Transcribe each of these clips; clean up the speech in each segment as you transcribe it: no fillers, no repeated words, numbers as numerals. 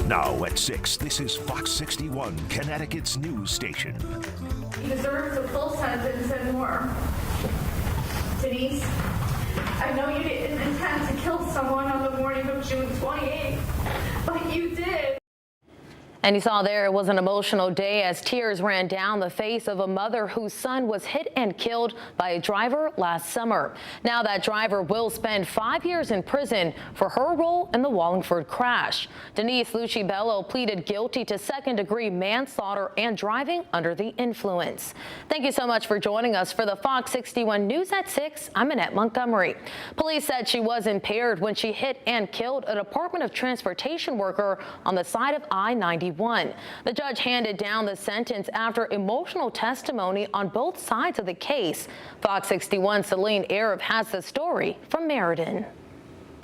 Now at 6, this is Fox 61, Connecticut's news station. He deserves a full sentence and more. Denise, I know you didn't intend to kill someone on the morning of June 28th, but you did. And you saw there it was an emotional day as tears ran down the face of a mother whose son was hit and killed by a driver last summer. Now that driver will spend 5 years in prison for her role in the Wallingford crash. Denise Lucibello pleaded guilty to second-degree manslaughter and driving under the influence. Thank you so much for joining us for the Fox 61 News at 6. I'm Annette Montgomery. Police said she was impaired when she hit and killed a Department of Transportation worker on the side of I-91. The judge handed down the sentence after emotional testimony on both sides of the case. Fox 61's Celine Arab has the story from Meriden.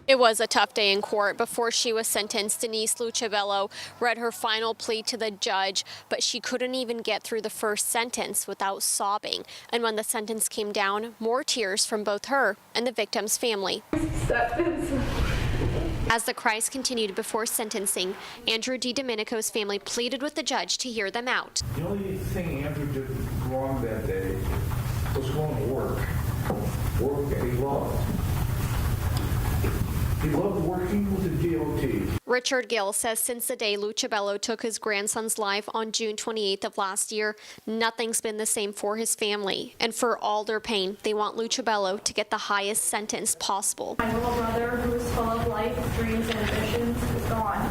It was a tough day in court. Before she was sentenced, Denise Lucibello read her final plea to the judge, but she couldn't even get through the first sentence without sobbing. And when the sentence came down, more tears from both her and the victim's family. As the cries continued before sentencing, Andrew DiDomenico's family pleaded with the judge to hear them out. The only thing Andrew did wrong that day was going to work that he loved. He loved working with the DOT. Richard Gill says since the day Lucibello took his grandson's life on June 28th of last year, nothing's been the same for his family. And for all their pain, they want Lucibello to get the highest sentence possible. My little brother, who was full of life, dreams, and ambitions, is gone.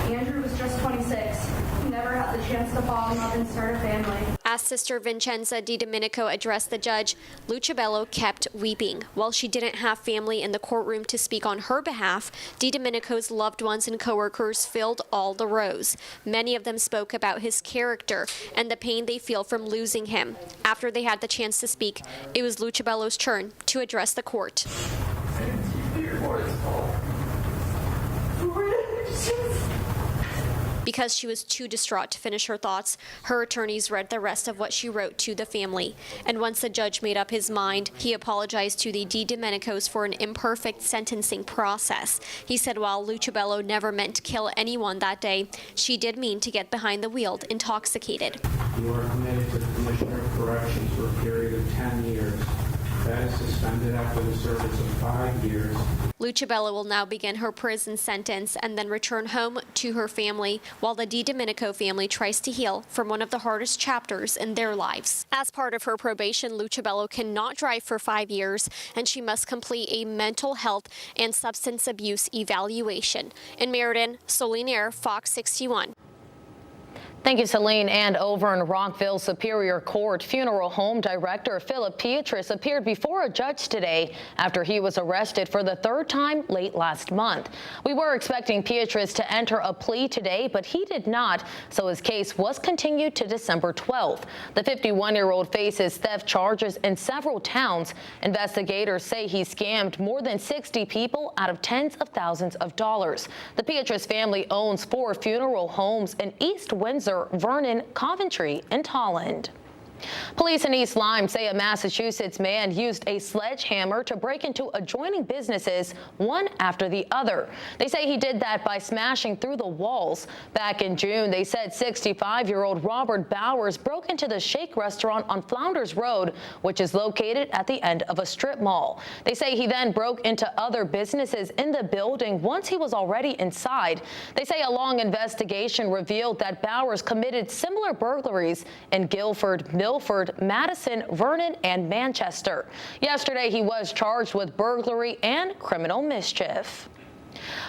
Andrew was just 26. He never had the chance to fall in love and start a family. As Sister Vincenza DiDomenico addressed the judge, Lucibello kept weeping. While she didn't have family in the courtroom to speak on her behalf, DiDomenico's loved ones and coworkers filled all the rows. Many of them spoke about his character and the pain they feel from losing him. After they had the chance to speak, it was Lucibello's turn to address the court. Because she was too distraught to finish her thoughts, her attorneys read the rest of what she wrote to the family. And once the judge made up his mind, he apologized to the DiDomenicos for an imperfect sentencing process. He said while Lucibello never meant to kill anyone that day, she did mean to get behind the wheel intoxicated. You are committed to the Commissioner of Corrections for a period of 10 years. That is suspended after the service of 5 years. Lucibello will now begin her prison sentence and then return home to her family while the DiDomenico family tries to heal from one of the hardest chapters in their lives. As part of her probation, Lucibello cannot drive for 5 years and she must complete a mental health and substance abuse evaluation. In Meriden, Celine Arab, Fox 61. Thank you, Celine. And over in Rockville Superior Court, funeral home director Philip Pietris appeared before a judge today after he was arrested for the third time late last month. We were expecting Pietris to enter a plea today, but he did not, so his case was continued to December 12th. The 51-year-old faces theft charges in several towns. Investigators say he scammed more than 60 people out of tens of thousands of dollars. The Pietris family owns 4 funeral homes in East Windsor, Vernon, Coventry, and Tolland. Police in East Lyme say a Massachusetts man used a sledgehammer to break into adjoining businesses one after the other. They say he did that by smashing through the walls. Back in June, they said 65-year-old Robert Bowers broke into the Shake restaurant on Flounders Road, which is located at the end of a strip mall. They say he then broke into other businesses in the building once he was already inside. They say a long investigation revealed that Bowers committed similar burglaries in Guilford, Milford, Madison, Vernon, and Manchester. Yesterday, he was charged with burglary and criminal mischief.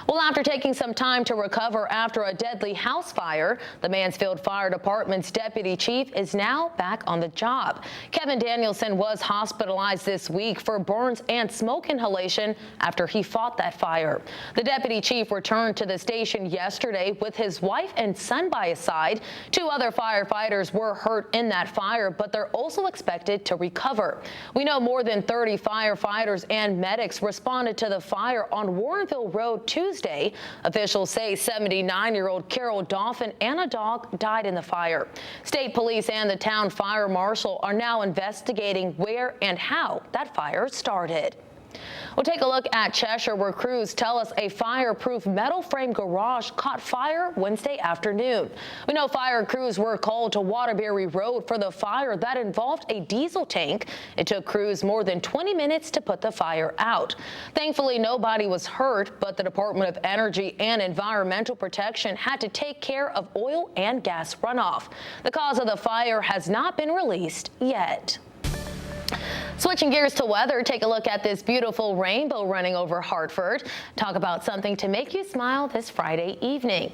Well, after taking some time to recover after a deadly house fire, the Mansfield Fire Department's deputy chief is now back on the job. Kevin Danielson was hospitalized this week for burns and smoke inhalation after he fought that fire. The deputy chief returned to the station yesterday with his wife and son by his side. 2 other firefighters were hurt in that fire, but they're also expected to recover. We know more than 30 firefighters and medics responded to the fire on Warrenville Road Tuesday. Officials say 79-year-old Carol Dauphin and a dog died in the fire. State police and the town fire marshal are now investigating where and how that fire started. We'll take a look at Cheshire, where crews tell us a fireproof metal frame garage caught fire Wednesday afternoon. We know fire crews were called to Waterbury Road for the fire that involved a diesel tank. It took crews more than 20 minutes to put the fire out. Thankfully, nobody was hurt, but the Department of Energy and Environmental Protection had to take care of oil and gas runoff. The cause of the fire has not been released yet. Switching gears to weather, take a look at this beautiful rainbow running over Hartford. Talk about something to make you smile this Friday evening.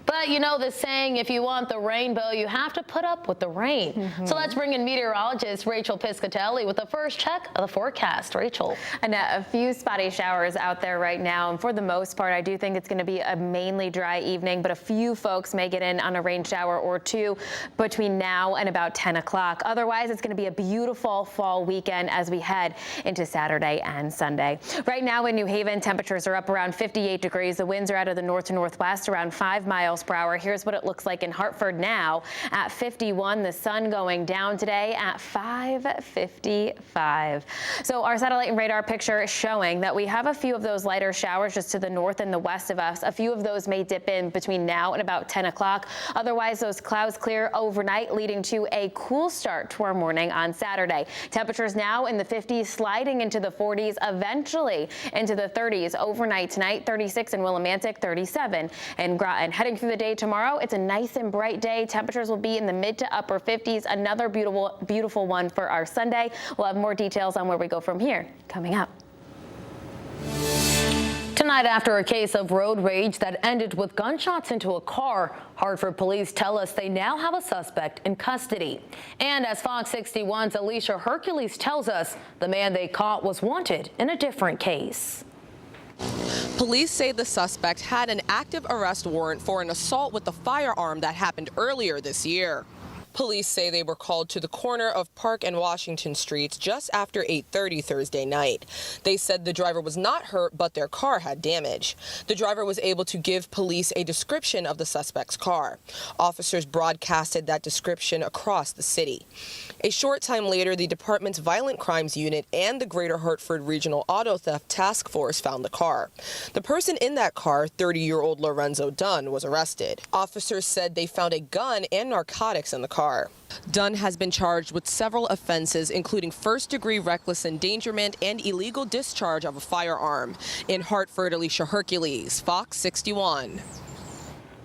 But you know the saying, if you want the rainbow, you have to put up with the rain. So let's bring in meteorologist Rachel Piscatelli with the first check of the forecast. Rachel. Annette, a few spotty showers out there right now, and for the most part, I do think it's going to be a mainly dry evening, but a few folks may get in on a rain shower or two between now and about 10 o'clock. Otherwise, it's going to be a beautiful fall weekend as we head into Saturday and Sunday. Right now in New Haven, temperatures are up around 58 degrees. The winds are out of the north to northwest around 5 miles per hour. Here's what it looks like in Hartford now at 51. The sun going down today at 5:55. So our satellite and radar picture is showing that we have a few of those lighter showers just to the north and the west of us. A few of those may dip in between now and about 10 o'clock. Otherwise, those clouds clear overnight, leading to a cool start to our morning on Saturday. Temperatures now in the 50s, sliding into the 40s, eventually into the 30s overnight tonight. 36 in Willimantic, 37 in Groton. Heading through the day tomorrow, it's a nice and bright day. Temperatures will be in the mid to upper 50s. Another beautiful one for our Sunday. We'll have more details on where we go from here coming up. Tonight, after a case of road rage that ended with gunshots into a car, Hartford police tell us they now have a suspect in custody. And as Fox 61's Alicia Hercules tells us, the man they caught was wanted in a different case. Police say the suspect had an active arrest warrant for an assault with a firearm that happened earlier this year. Police say they were called to the corner of Park and Washington Streets just after 8:30 Thursday night. They said the driver was not hurt, but their car had damage. The driver was able to give police a description of the suspect's car. Officers broadcasted that description across the city. A short time later, the department's Violent Crimes Unit and the Greater Hartford Regional Auto Theft Task Force found the car. The person in that car, 30-year-old Lorenzo Dunn, was arrested. Officers said they found a gun and narcotics in the car. Dunn has been charged with several offenses, including first-degree reckless endangerment and illegal discharge of a firearm. In Hartford, Alicia Hercules, Fox 61.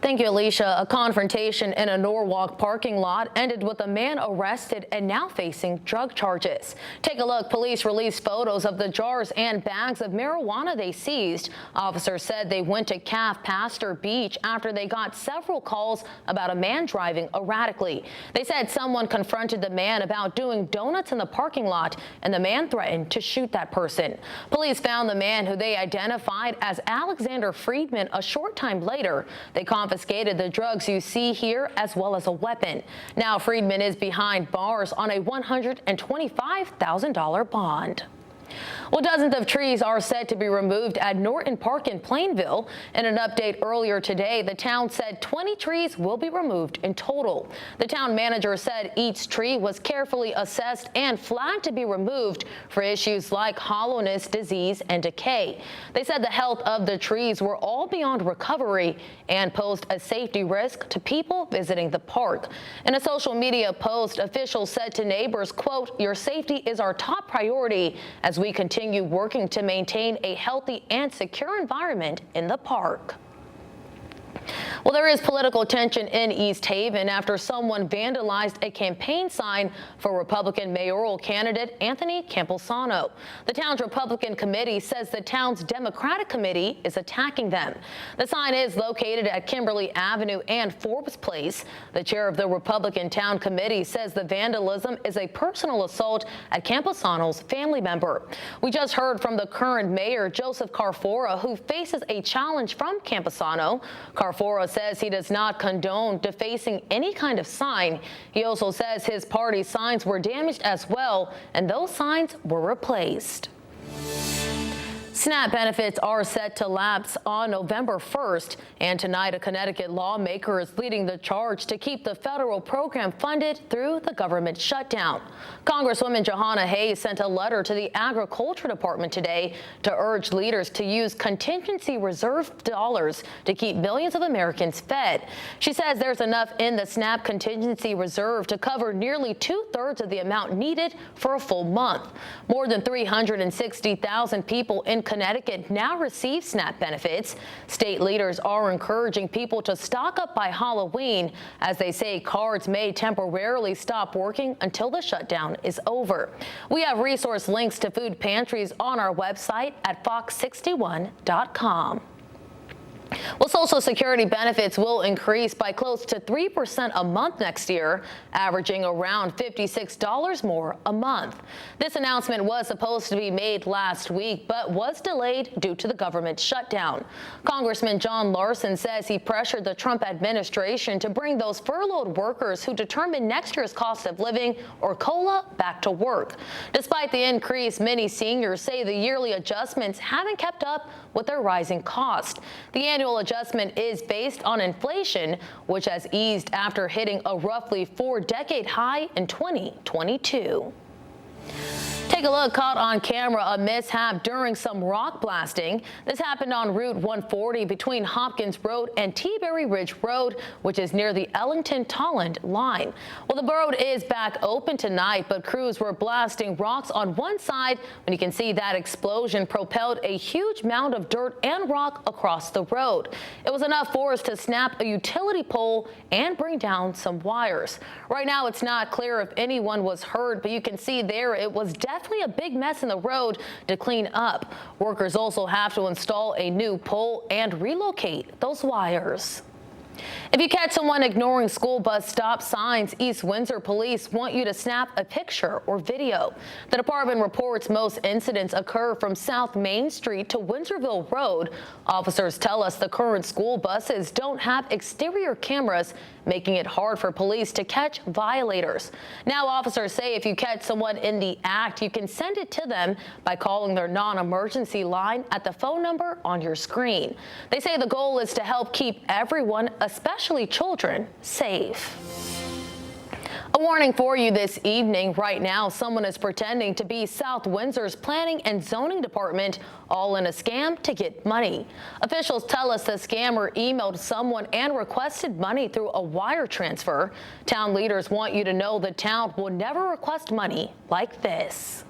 Thank you, Alicia. A confrontation in a Norwalk parking lot ended with a man arrested and now facing drug charges. Take a look. Police released photos of the jars and bags of marijuana they seized. Officers said they went to Calf Pastor Beach after they got several calls about a man driving erratically. They said someone confronted the man about doing donuts in the parking lot, and the man threatened to shoot that person. Police found the man, who they identified as Alexander Friedman, a short time later. They confiscated the drugs you see here, as well as a weapon. Now Friedman is behind bars on a $125,000 bond. Well, dozens of trees are said to be removed at Norton Park in Plainville. In an update earlier today, the town said 20 trees will be removed in total. The town manager said each tree was carefully assessed and flagged to be removed for issues like hollowness, disease, and decay. They said the health of the trees were all beyond recovery and posed a safety risk to people visiting the park. In a social media post, officials said to neighbors, quote, "Your safety is our top priority as we continue working to maintain a healthy and secure environment in the park." Well, there is political tension in East Haven after someone vandalized a campaign sign for Republican mayoral candidate Anthony Campusano. The town's Republican committee says the town's Democratic committee is attacking them. The sign is located at Kimberly Avenue and Forbes Place. The chair of the Republican town committee says the vandalism is a personal assault at Campusano's family member. We just heard from the current mayor, Joseph Carfora, who faces a challenge from Campusano. Carfora says he does not condone defacing any kind of sign. He also says his party's signs were damaged as well, and those signs were replaced. SNAP benefits are set to lapse on November 1st, and tonight a Connecticut lawmaker is leading the charge to keep the federal program funded through the government shutdown. Congresswoman Johanna Hayes sent a letter to the Agriculture Department today to urge leaders to use contingency reserve dollars to keep millions of Americans fed. She says there's enough in the SNAP contingency reserve to cover nearly 2/3 of the amount needed for a full month. More than 360,000 people in Connecticut now receive SNAP benefits. State leaders are encouraging people to stock up by Halloween, as they say cards may temporarily stop working until the shutdown is over. We have resource links to food pantries on our website at fox61.com. Well, Social Security benefits will increase by close to 3% a month next year, averaging around $56 more a month. This announcement was supposed to be made last week, but was delayed due to the government shutdown. Congressman John Larson says he pressured the Trump administration to bring those furloughed workers who determine next year's cost of living, or COLA, back to work. Despite the increase, many seniors say the yearly adjustments haven't kept up with their rising cost. The annual adjustment is based on inflation, which has eased after hitting a roughly 4-decade high in 2022. Take a look. Caught on camera, a mishap during some rock blasting. This happened on Route 140 between Hopkins Road and Teaberry Ridge Road, which is near the Ellington-Tolland line. Well, the road is back open tonight, but crews were blasting rocks on one side when you can see that explosion propelled a huge mound of dirt and rock across the road. It was enough force to snap a utility pole and bring down some wires. Right now, it's not clear if anyone was hurt, but you can see there it was definitely a big mess in the road to clean up. Workers also have to install a new pole and relocate those wires. If you catch someone ignoring school bus stop signs, East Windsor police want you to snap a picture or video. The department reports most incidents occur from South Main Street to Windsorville Road. Officers tell us the current school buses don't have exterior cameras, making it hard for police to catch violators. Now, officers say if you catch someone in the act, you can send it to them by calling their non-emergency line at the phone number on your screen. They say the goal is to help keep everyone, especially children, safe. A warning for you this evening. Right now, someone is pretending to be South Windsor's Planning and Zoning Department, all in a scam to get money. Officials tell us the scammer emailed someone and requested money through a wire transfer. Town leaders want you to know the town will never request money like this.